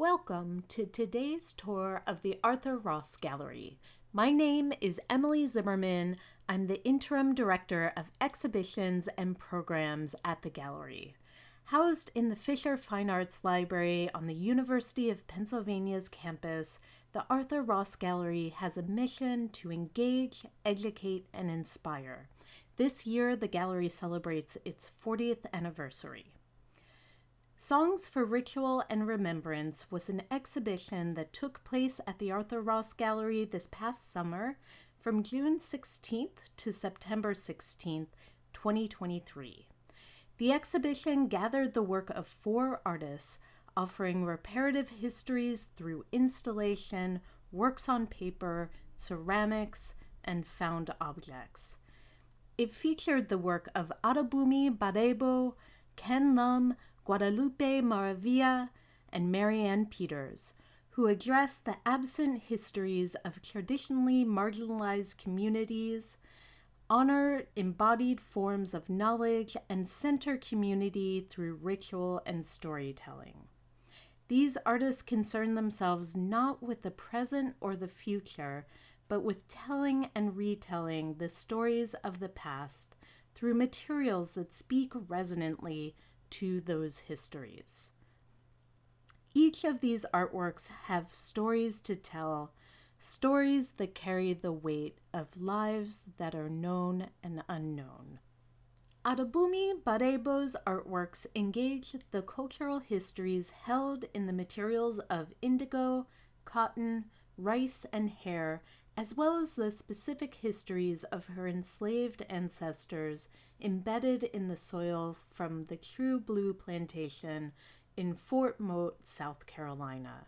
Welcome to today's tour of the Arthur Ross Gallery. My name is Emily Zimmerman. I'm the Interim Director of Exhibitions and Programs at the gallery. Housed in the Fisher Fine Arts Library on the University of Pennsylvania's campus, the Arthur Ross Gallery has a mission to engage, educate, and inspire. This year, the gallery celebrates its 40th anniversary. Songs for Ritual and Remembrance was an exhibition that took place at the Arthur Ross Gallery this past summer from June 16th to September 16th, 2023. The exhibition gathered the work of 4 artists, offering reparative histories through installation, works on paper, ceramics, and found objects. It featured the work of Adebumi Badebo, Ken Lum, Guadalupe Maravilla, and Marianne Peters, who addressed the absent histories of traditionally marginalized communities, honor embodied forms of knowledge, and center community through ritual and storytelling. These artists concern themselves not with the present or the future, but with telling and retelling the stories of the past through materials that speak resonantly to those histories. Each of these artworks have stories to tell, stories that carry the weight of lives that are known and unknown. Adebumi Badebo's artworks engage the cultural histories held in the materials of indigo, cotton, rice, and hair, as well as the specific histories of her enslaved ancestors embedded in the soil from the True Blue Plantation in Fort Moat, South Carolina.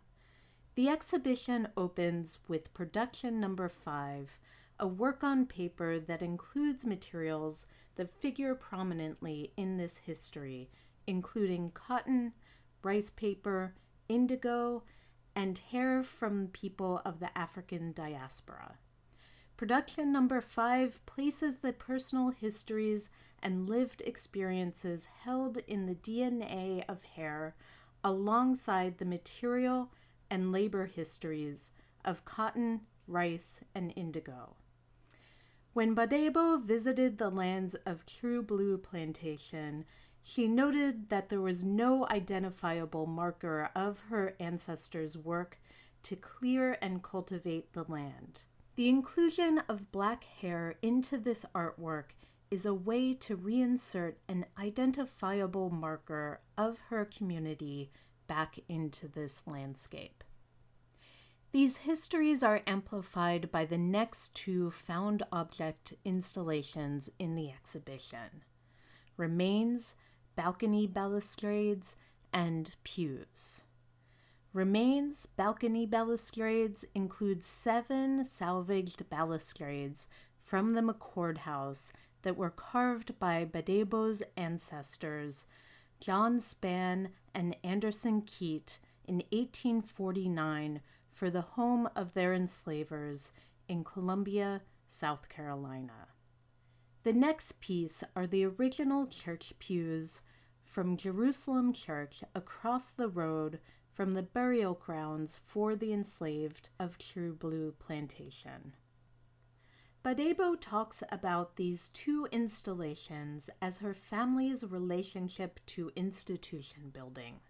The exhibition opens with production number 5, a work on paper that includes materials that figure prominently in this history, including cotton, rice paper, indigo, and hair from people of the African diaspora. Production number 5 places the personal histories and lived experiences held in the DNA of hair alongside the material and labor histories of cotton, rice, and indigo. When Badebo visited the lands of True Blue Plantation, she noted that there was no identifiable marker of her ancestors' work to clear and cultivate the land. The inclusion of black hair into this artwork is a way to reinsert an identifiable marker of her community back into this landscape. These histories are amplified by the next 2 found object installations in the exhibition: remains, balcony balustrades, and pews. Remains balcony balustrades include 7 salvaged balustrades from the McCord House that were carved by Badebo's ancestors, John Spann and Anderson Keat, in 1849 for the home of their enslavers in Columbia, South Carolina. The next piece are the original church pews from Jerusalem Church across the road from the burial grounds for the enslaved of True Blue Plantation. Badebo talks about these 2 installations as her family's relationship to institution building,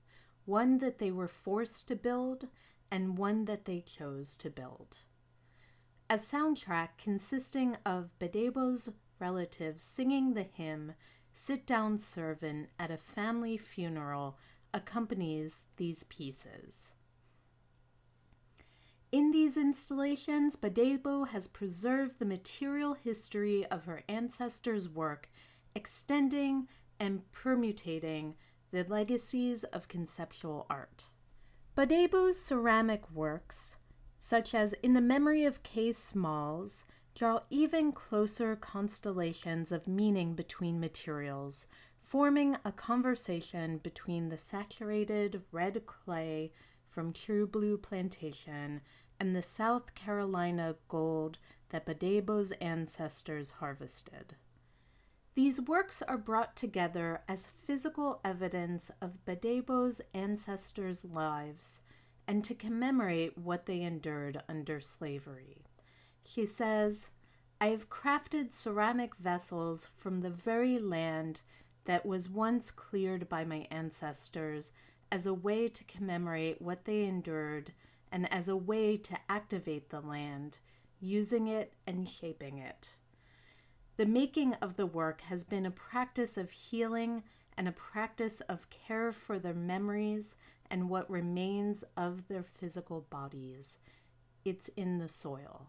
one that they were forced to build and one that they chose to build. A soundtrack consisting of Badebo's relatives singing the hymn "Sit Down Servant" at a family funeral accompanies these pieces. In these installations, Badebo has preserved the material history of her ancestors' work, extending and permutating the legacies of conceptual art. Badebo's ceramic works, such as In the Memory of K. Smalls, draw even closer constellations of meaning between materials, forming a conversation between the saturated red clay from True Blue Plantation and the South Carolina gold that Badebo's ancestors harvested. These works are brought together as physical evidence of Badebo's ancestors' lives and to commemorate what they endured under slavery. She says, "I have crafted ceramic vessels from the very land that was once cleared by my ancestors as a way to commemorate what they endured and as a way to activate the land, using it and shaping it. The making of the work has been a practice of healing and a practice of care for their memories and what remains of their physical bodies. It's in the soil."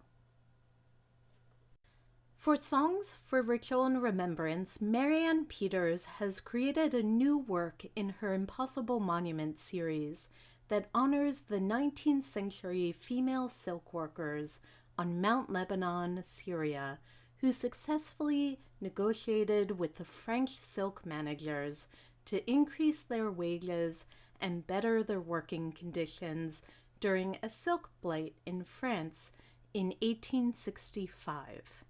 For Songs for Ritual and Remembrance, Marianne Peters has created a new work in her Impossible Monument series that honors the 19th century female silk workers on Mount Lebanon, Syria, who successfully negotiated with the French silk managers to increase their wages and better their working conditions during a silk blight in France in 1865.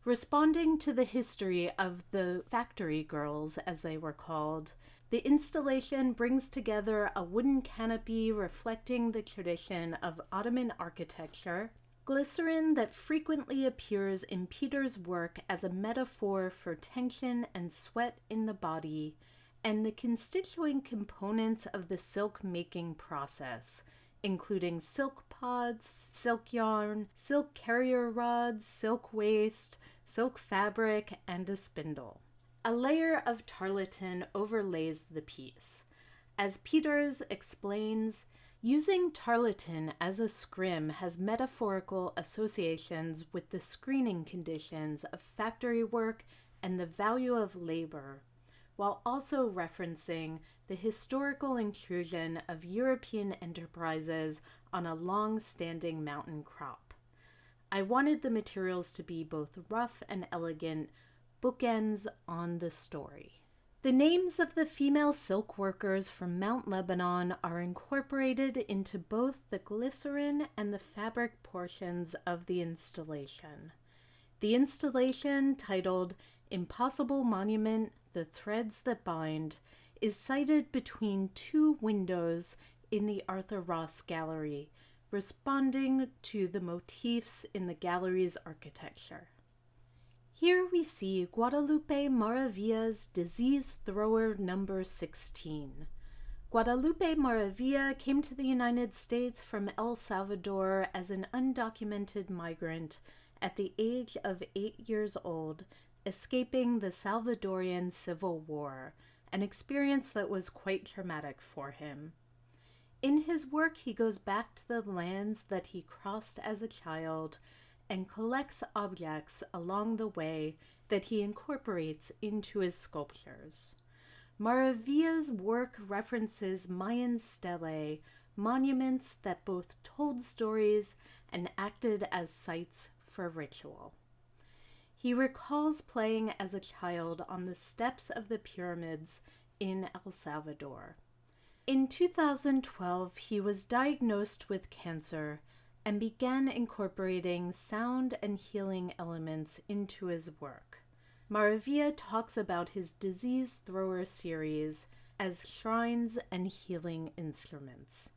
Responding to the history of the factory girls, as they were called, the installation brings together a wooden canopy reflecting the tradition of Ottoman architecture, glycerin that frequently appears in Peter's work as a metaphor for tension and sweat in the body, and the constituent components of the silk-making process, including silk pods, silk yarn, silk carrier rods, silk waste, silk fabric, and a spindle. A layer of tarlatan overlays the piece. As Peters explains, using tarlatan as a scrim has metaphorical associations with the screening conditions of factory work and the value of labor, while also referencing the historical intrusion of European enterprises on a long-standing mountain crop. I wanted the materials to be both rough and elegant, bookends on the story. The names of the female silk workers from Mount Lebanon are incorporated into both the glycerin and the fabric portions of the installation. The installation, titled Impossible Monument, The Threads That Bind, is sited between two windows in the Arthur Ross Gallery, responding to the motifs in the gallery's architecture. Here we see Guadalupe Maravilla's Disease Thrower number 16. Guadalupe Maravilla came to the United States from El Salvador as an undocumented migrant at the age of 8 years old, escaping the Salvadorian Civil War, an experience that was quite traumatic for him. In his work, he goes back to the lands that he crossed as a child and collects objects along the way that he incorporates into his sculptures. Maravilla's work references Mayan stelae, monuments that both told stories and acted as sites for ritual. He recalls playing as a child on the steps of the pyramids in El Salvador. In 2012, he was diagnosed with cancer and began incorporating sound and healing elements into his work. Maravilla talks about his Disease Thrower series as shrines and healing instruments.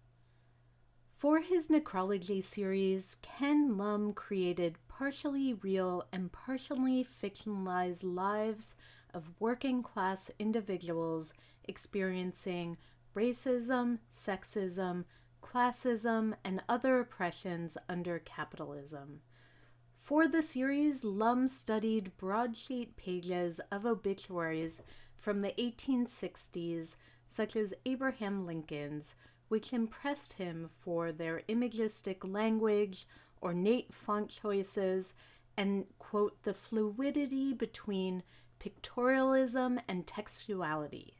For his necrology series, Ken Lum created partially real and partially fictionalized lives of working-class individuals experiencing racism, sexism, classism, and other oppressions under capitalism. For the series, Lum studied broadsheet pages of obituaries from the 1860s, such as Abraham Lincoln's, which impressed him for their imagistic language, ornate font choices, and, quote, the fluidity between pictorialism and textuality.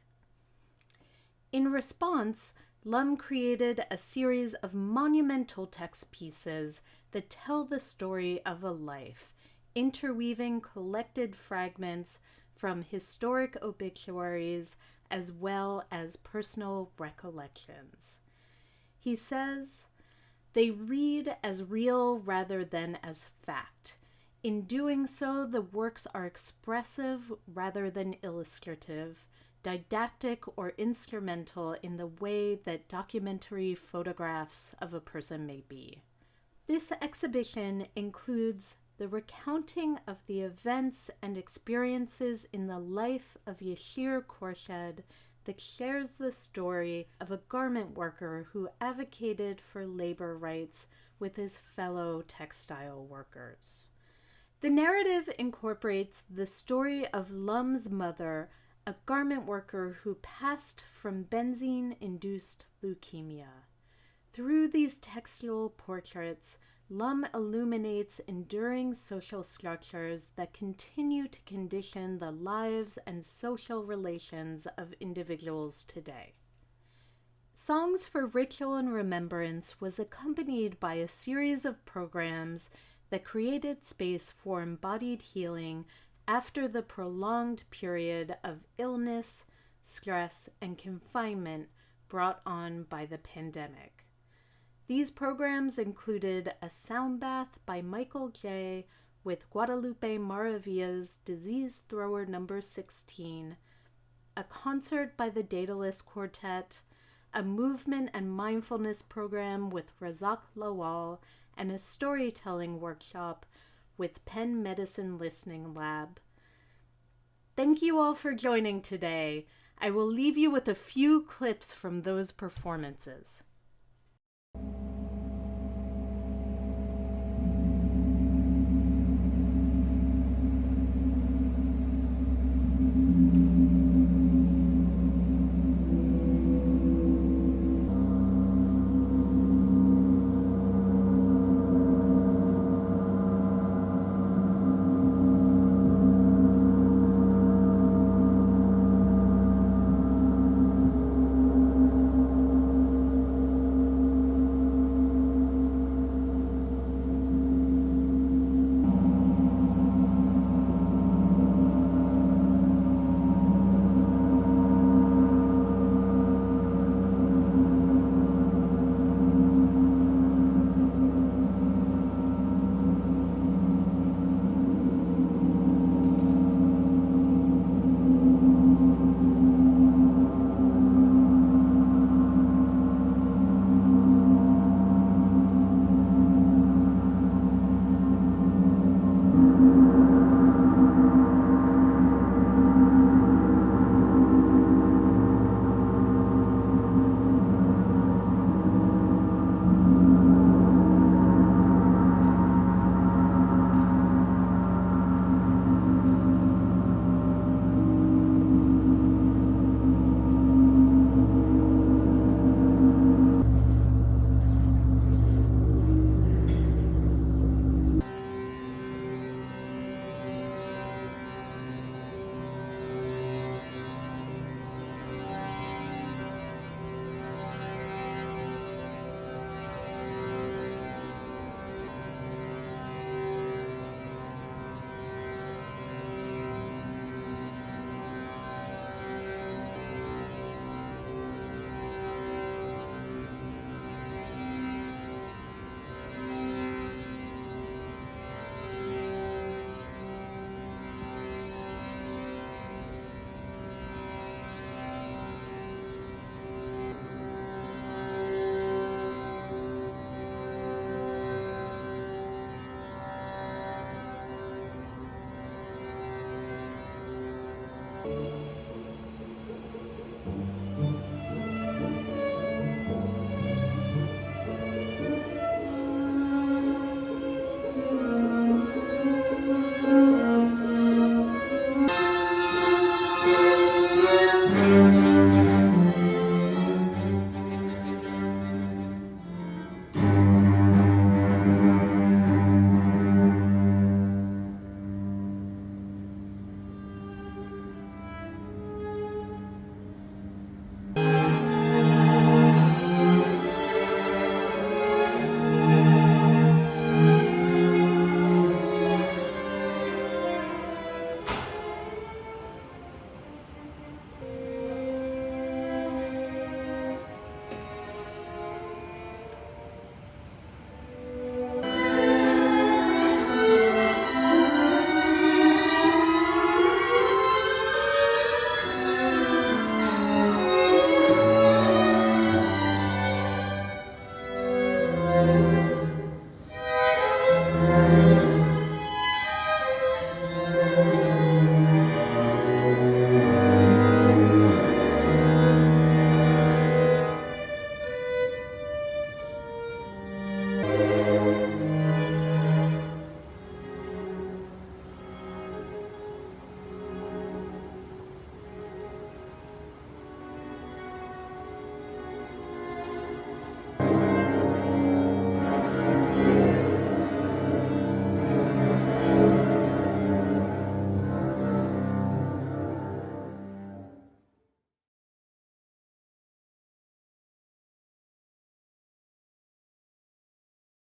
In response, Lum created a series of monumental text pieces that tell the story of a life, interweaving collected fragments from historic obituaries as well as personal recollections. He says, "They read as real rather than as fact. In doing so, the works are expressive rather than illustrative, didactic or instrumental in the way that documentary photographs of a person may be. This exhibition includes the recounting of the events and experiences in the life of Yashir Khorshid that shares the story of a garment worker who advocated for labor rights with his fellow textile workers. The narrative incorporates the story of Lum's mother, a garment worker who passed from benzene-induced leukemia. Through these textual portraits, Lum illuminates enduring social structures that continue to condition the lives and social relations of individuals today. Songs for Ritual and Remembrance was accompanied by a series of programs that created space for embodied healing after the prolonged period of illness, stress, and confinement brought on by the pandemic. These programs included a sound bath by Michael J. with Guadalupe Maravilla's Disease Thrower No. 16, a concert by the Daedalus Quartet, a movement and mindfulness program with Razak Lawal, and a storytelling workshop with Penn Medicine Listening Lab. Thank you all for joining today. I will leave you with a few clips from those performances.